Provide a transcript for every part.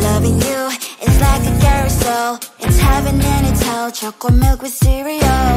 Loving you is like a carousel. It's heaven and it's hell. Chocolate milk with cereal.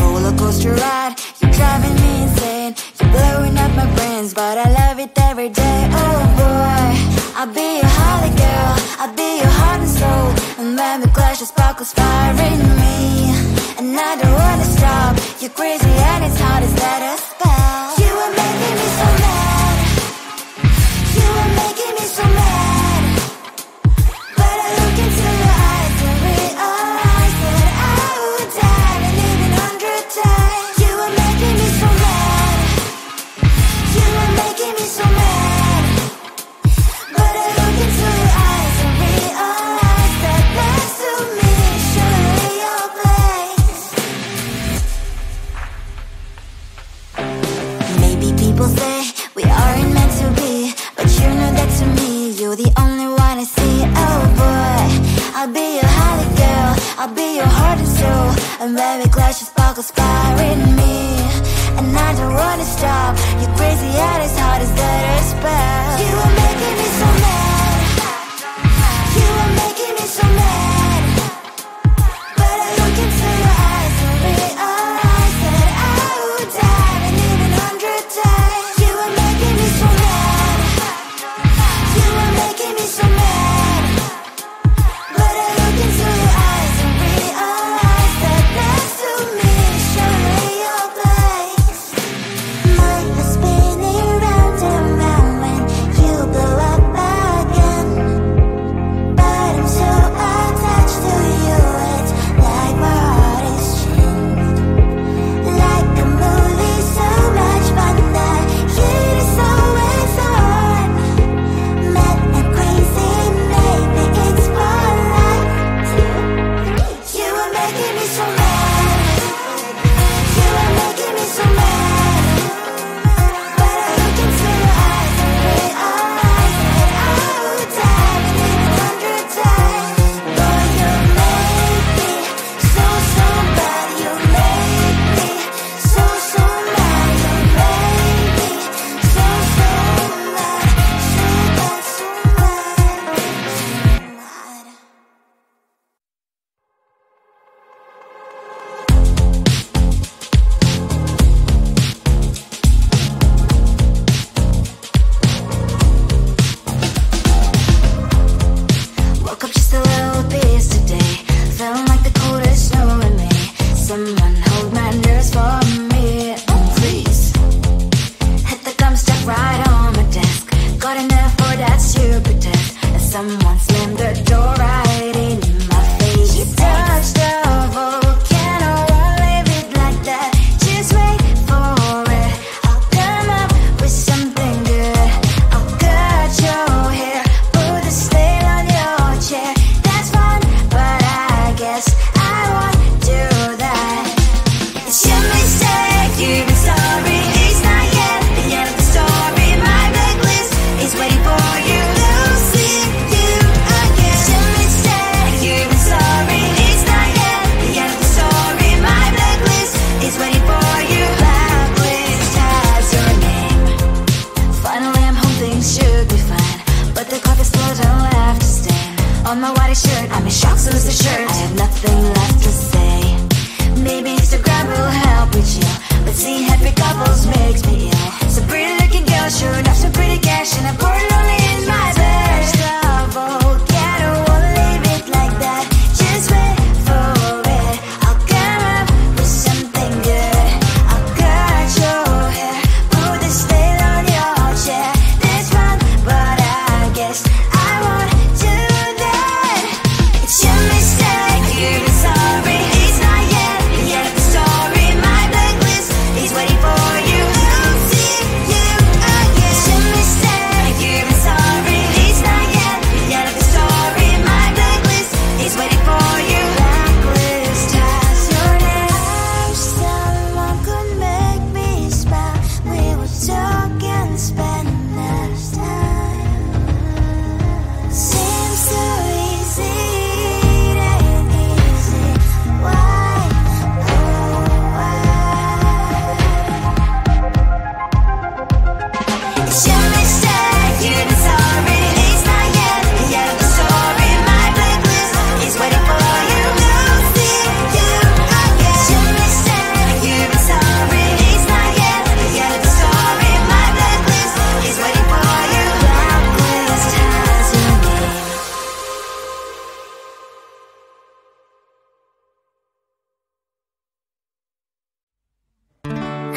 Roller coaster ride. You're driving me insane. You're blowing up my brains, but I love it every day. Oh boy, I'll be your holly girl. I'll be your heart and soul. And when we clash, the sparkles fire in me. And I don't wanna stop. You're crazy and it's hard as that a spell. You are making me so mad. You are making me so mad. But I look into your eyes and realize that I would die and even 100 times. You are making me so mad. You are making me so mad. But I look into your eyes and realize that next to me is surely your place. Maybe people say we aren't meant to be, but you know that to me, you're the only one I see. Oh boy, I'll be your holly girl. I'll be your heart and soul. And when we clash, the sparkles fire in me. And I don't wanna stop. You're crazy and as hard as that a spell. You are making me so mad. You are making me so mad. But I look into your eyes and realize that I would die and even 100 times. You are making me so mad. You are making me so mad. But I look into your eyes and realize that next to me is surely your place. Mind was spinning round and round when you blow up again. But I'm so attached to you, it's like my heart is chained. Like a movie, so much fun that heat is always on. Mad and crazy, maybe it's polite. You are making me so mad. You are making me so mad. But I look into your eyes and realize that I would die and even 100 times. Boy, you make me so, so bad. You make me so, so mad. You make me so, so mad. So bad, so mad, so mad. Woke up just a little bit today. Feeling like the coldest snow in me. Someone hold my nerves for me, oh please. Hit the gum stuck right on my desk. Got enough for that stupid test. And someone slammed the door right in my face. You touched the volcano, won't leave it like that. Just wait for it. I'll come up with something good. I'll cut your hair, put a stain on your chair. That's fun, but I guess I won't do that. It's your mistake, you've been sorry. It's not yet the end of the story. My blacklist is waiting for you. Losing you again. It's your mistake, you've been sorry. It's not yet the end of the story. My blacklist is waiting for you. Blacklist has your name. Finally I'm home, things should be fine. But the coffee still don't left to stain on my white shirt. I'm in shock, so is the shirt. I have nothing left to say. Maybe Instagram will help with you, but seeing happy couples makes me ill. So pretty looking girl, sure enough, some pretty cash, and I'm pouring lonely in my bed. The volcano, won't leave it like that. Just wait for it. I'll come up with something good. I'll cut your hair, put the stain on your chair. That's fun, but I guess I won't do that. It's your mistake, you've been sorry. It's not yet the end of the story. My blacklist is waiting for you. Losing you again. It's your mistake, you've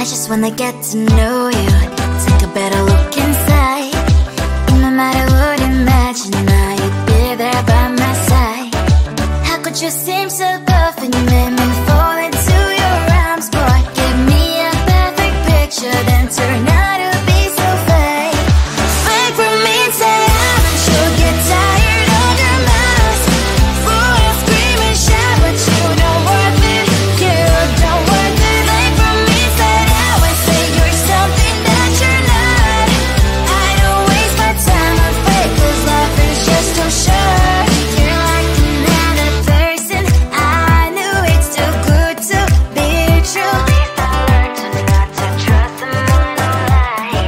I just wanna get to know you, take a better look inside. No matter what, imagine now you'd be there by my side. How could you seem so perfect? You made me fall into your arms, boy. Give me a perfect picture, then turn out to be so fake. Fake for me, say I'm sure get tired of your mask. Full of scream and shout, but you don't worth it. You don't worth it. Fake for me, say I would say you're something that you're not. I don't waste my time on fake, 'cause life is just too short. You're like another person. I knew it's too good to be true. I learned not to trust someone no lie.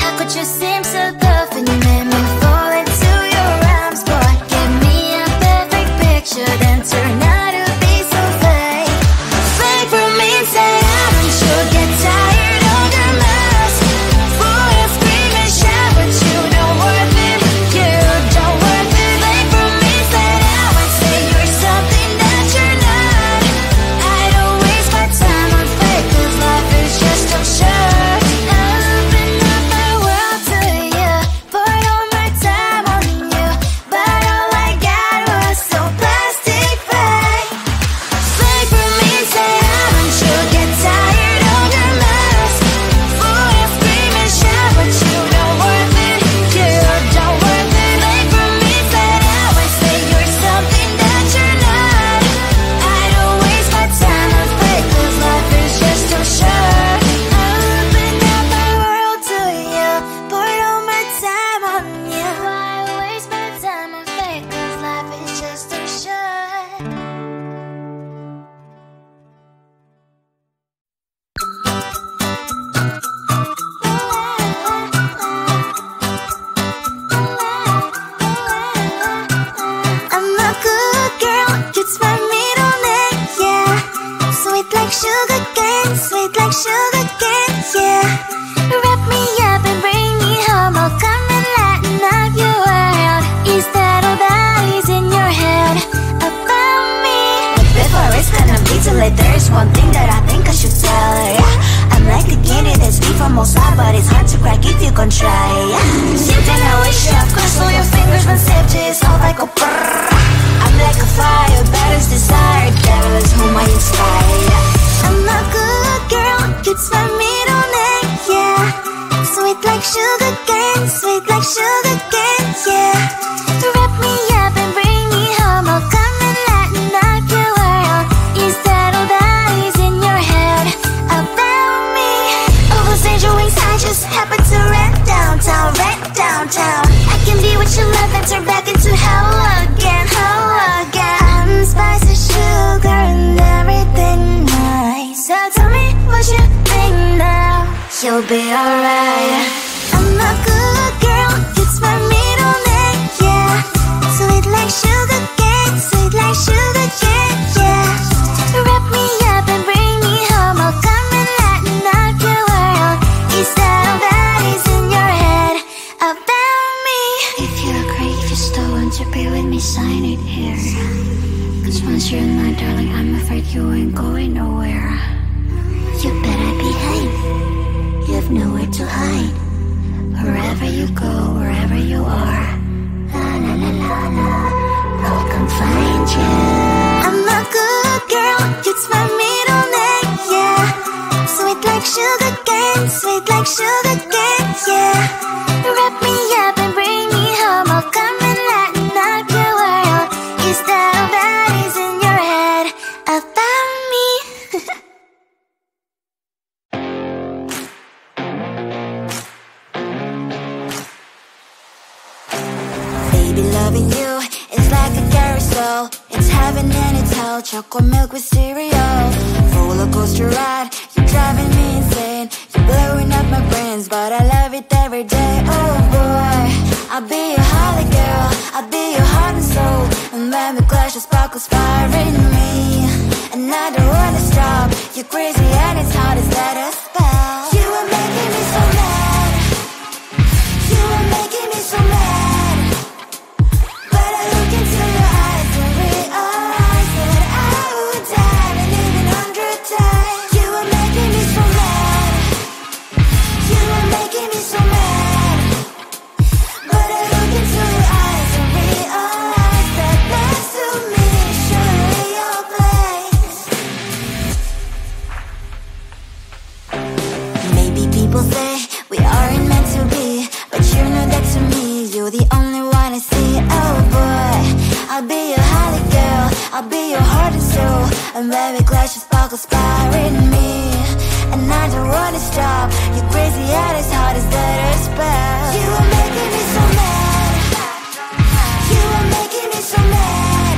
How could you seem so perfect? You made me fall into your arms, boy. Give me a perfect picture, then turn out to be so fake. Fake for me, say I'm sure get tired of your mask. Full of scream and shout, but you don't worth it. You don't worth it. Fake for me, say I would say you're something that you're not. I don't waste my time on fake, 'cause life is just too short. Open up my world to you, poured all my time on you, but all I got was so plastic fake. Fake for me, say I'm sure get tired of your mask. Full of scream and shout, but you don't worth it. You don't worth it. Fake for me, say I would say you're something that you're not. I don't waste my time on fake, 'cause life is just too short. Open up my world to you, poured all my time on you. Why waste my time on fake, 'cause life is just too short. I'm a good girl, it's my middle name, yeah. Sweet like sugar cane, sweet like sugar cane, yeah. Wrap me up and bring me home, I'll come and lighten up your world. Is that all that is in your head about me? Before it's gonna be too late, there's one thing that I think I should tell her, yeah. I'm like the candy that's deep from outside, but it's hard to crack if you can try, yeah. Something I wish you have crossed all your fingers when safety is all like a brrrr. I'm like a fire, battles desire, devil is whom I inspire, yeah. I'm a good girl, it's my middle name, yeah. Sweet like sugar cane, sweet like sugar cane, yeah. Wrap me up and bring me home, I'll come and lighten up your world. Is that all that is in your head about me? Overstand your wings, I just happen to rent downtown, I can be what you love and turn back into hell again, hell again. I'm spicy sugar and everything nice. So tell me what you think now, you'll be alright. I'm a good girl, it's my middle name, yeah. Sweet like sugar cane, sweet like sugar cane, yeah. Wrap me up and bring me home, I'll come and lighten up your world. Is that all that is in your head about me? If you agree, if you still want to be with me, sign it here. 'Cause once you're in my darling, I'm afraid you ain't going nowhere. You better behave, you have nowhere to hide. Wherever you go, wherever you are, la la la la la, I'll come find you. I'm a good girl, it's my middle name, yeah. Sweet like sugar cane, sweet like sugar cane, yeah. Wrap me up and bring me home, I'll come and lighten up your world. Is that all that is in your head about me? Baby, loving you is like a carousel. It's heaven and it's hell, chocolate milk with cereal. Roller coaster ride, you're driving me insane. You're blowing up my brains, but I love it every day. Oh boy, I'll be your holly girl, I'll be your heart and soul. And when we clash, the sparkles fire in me. And I don't wanna stop, you're crazy and it's hard as that a spell. You are making me so mad, you are making me so mad. But I look into your eyes and realize that I would die and even 100 times. You are making me so mad, I'll be your heart and soul. I'm very glad you sparkle inspiring me. And I don't wanna stop. Your crazy head is hard as letter spell. You are making me so mad. You are making me so mad.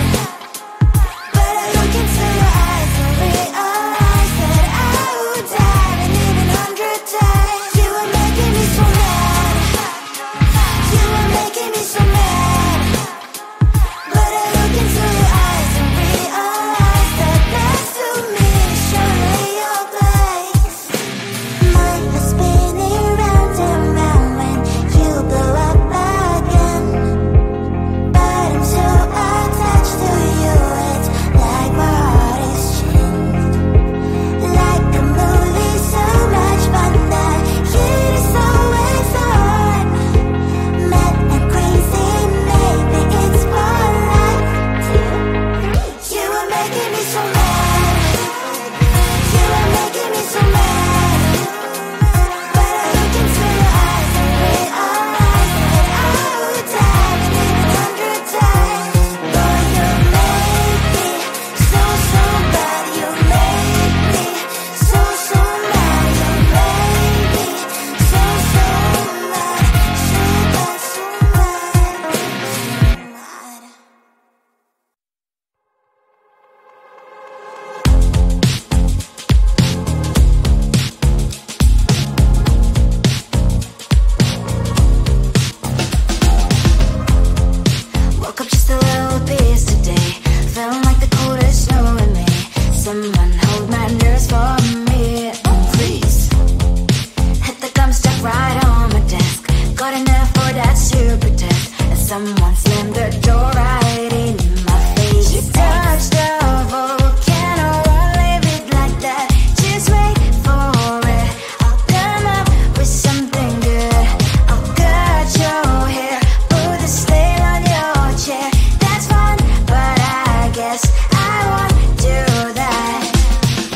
But I look into your eyes and realize that I would die and even 100 times. You are making me so mad. You are making me so mad. But I look into your eyes and realize that next to me is surely your place. My head's spinning round and round when you blow up again. But I'm so attached to you, it's like my heart is chained. Like a movie, so much fun that it is always on. Mad and crazy, maybe it's more like you are making me so mad. You are making me so mad. But I look into your eyes and realize that I would die and even 100 times. Boy, you make me so, so bad. You make me so, so mad. You make me so, so mad. So bad, so mad, so mad. Woke up just a little pissed today. Feeling like the coldest snow in me. Someone hold my nerves for me, oh please. Hit the gum stuck right on my desk. Got enough for that super test. And someone slammed the door right in my face. You touched a volcano, won't leave it like that. Just wait for it. I'll come up with something good. I'll cut your hair, put the slate on your chair. That's fun, but I guess I won't do that.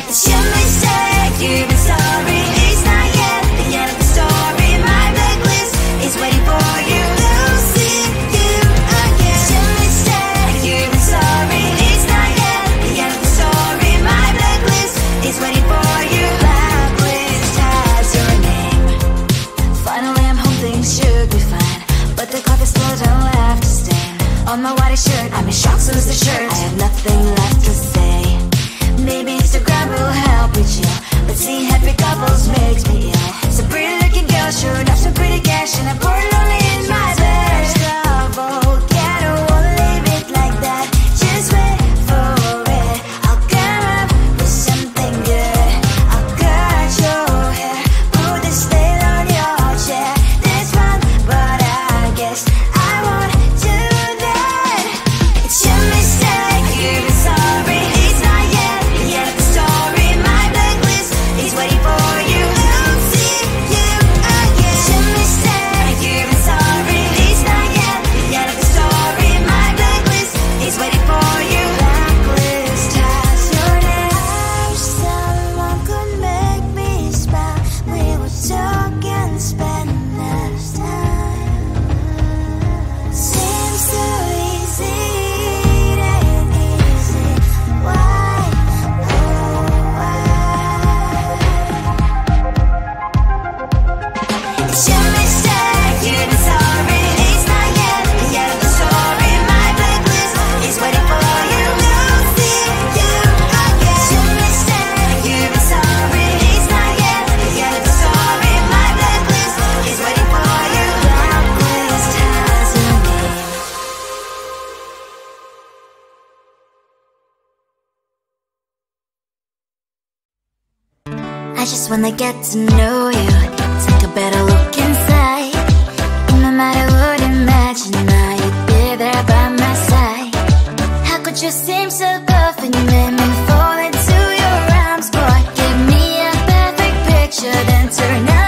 It's your mistake, you've been sorry. It's not yet the end of the story. My blacklist is waiting for you. Losing you again. It's your mistake, you've been sorry. It's not yet the end of the story. My blacklist is waiting for you. Blacklist has your name. Finally I'm home, things should be fine. But the coffee still don't have to stain on my white shirt. I'm in shock, so is the shirt. I have nothing left to say. Maybe Instagram will help me chill, but seeing happy couples makes me ill. Some pretty looking girl showed up some pretty cash, and I poured lonely in my bed. Volcano, won't leave it like that. Just wait for it. I'll come up with something good. I'll cut your hair, put the slate on your chair. That's fun, but I guess I won't do that. It's your mistake, you've been sorry. It's not yet the end of the story. My blacklist is waiting for you. Losing you again. It's your mistake, you've been sorry. It's not yet the end of the story. My blacklist is waiting for you. Blacklist has your name. I wish someone could make me smile. We would talk and spend less time. Seems so easy, it ain't easy. Why, oh why? It's your mistake, you've been sorry. It's not yet the end of the story. My blacklist is waiting for you. Losing you again. It's your mistake, you've been sorry. It's not yet the end of the story. My blacklist is waiting for you. Blacklist has your name. I just wanna get to know you, take a better look inside. No matter what, imagine now you'd be there by my side. How could you seem so perfect? You made me fall into your arms, boy. Give me a perfect picture, then turn out